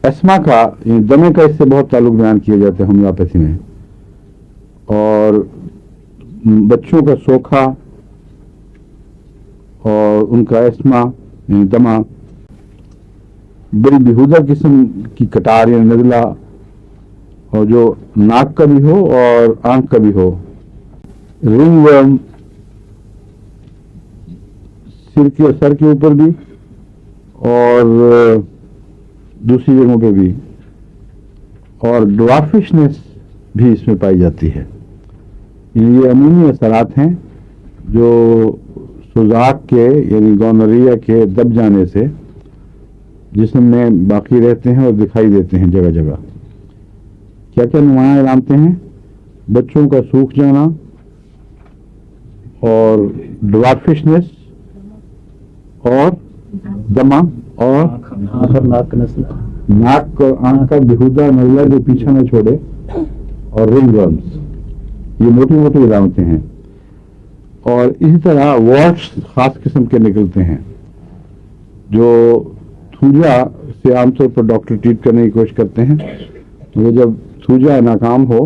ESMA का, दमे का इससे बहुत ताल्लुक बयान किए जाते हैं होम्योपैथी में। और बच्चों का सोखा और उनका एस्मा दमा बड़ी बेहुदा किस्म की कटार या नज़ला, और जो नाक का भी हो और आंख का भी हो, रिंग वर्म सर के ऊपर भी और दूसरी जगहों पे भी, और ड्वार्फिशनेस भी इसमें पाई जाती है। ये अमूमी असरात हैं जो सुजाक के यानी गोनोरिया के दब जाने से जिस्म में बाकी रहते हैं और दिखाई देते हैं जगह जगह। क्या क्या नुमायाँ अलामतें हैं? बच्चों का सूख जाना और ड्वार्फिशनेस और दमा और नाक और आंख का बेहुदा नज़ला जो पीछा न छोड़े, और रिंग वर्म्स, ये मोटी मोटी अलामतें हैं। और इसी तरह वॉट्स खास किस्म के निकलते हैं जो थूजा से आमतौर पर डॉक्टर ट्रीट करने की कोशिश करते हैं। तो जब थूजा नाकाम हो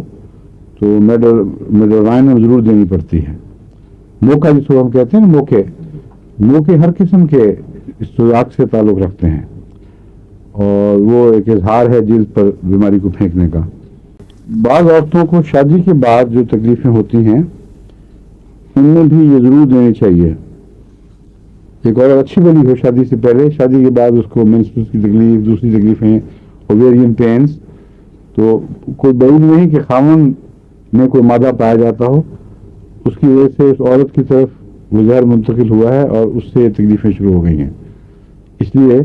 तो मेडोराइनम जरूर देनी पड़ती है। मोका जिसको हम कहते हैं ना, मोके हर किस्म के सुजाक से ताल्लुक़ रखते हैं और वो एक इजहार है जिल्द पर बीमारी को फेंकने का। बाज़ औरतों को शादी के बाद जो तकलीफ़ें होती हैं उनमें भी ये ज़रूर देनी चाहिए। एक औरत अच्छी बनी हो शादी से पहले, शादी के बाद उसको मेंस्ट्रुअल की तकलीफ, दूसरी तकलीफ़ें, ओवेरियन पेन्स, तो कोई बड़ी नहीं कि खामन में कोई मादा पाया जाता हो, उसकी वजह से उस औरत की तरफ वो जहर मुंतकिल हुआ है और उससे तकलीफ़ें शुरू हो गई हैं। इसलिए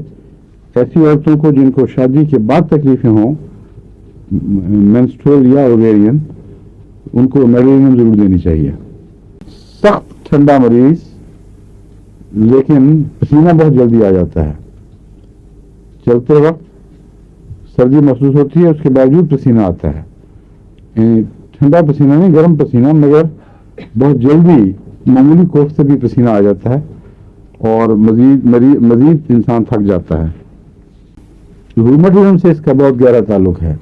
ऐसी औरतों को जिनको शादी के बाद तकलीफ़ें हों, मेंस्ट्रुअल या ओवेरियन, उनको मेडोराइनम जरूर देनी चाहिए। सख्त ठंडा मरीज लेकिन पसीना बहुत जल्दी आ जाता है, चलते वक्त सर्दी महसूस होती है, उसके बावजूद पसीना आता है। ठंडा पसीना नहीं, गर्म पसीना, मगर बहुत जल्दी मामूली कोफ से भी पसीना आ जाता है और मजीद इंसान थक जाता है। रूमेटिज्म से इसका बहुत गहरा ताल्लुक है।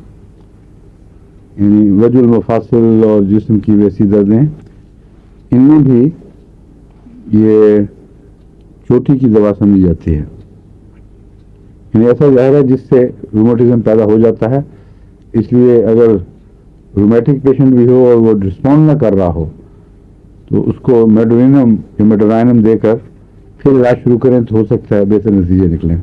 यानी वजुल मफासिल और जिस्म की वैसी दर्दें, इनमें भी ये चोटी की दवा समझी जाती है। यानी ऐसा ज़ाहिर है जिससे रूमेटिज्म पैदा हो जाता है। इसलिए अगर रूमेटिक पेशेंट भी हो और वो रिस्पॉन्ड न कर रहा हो तो उसको मेडोराइनम देकर फिर इलाज शुरू करें तो हो सकता है बेहतर नतीजे निकलें।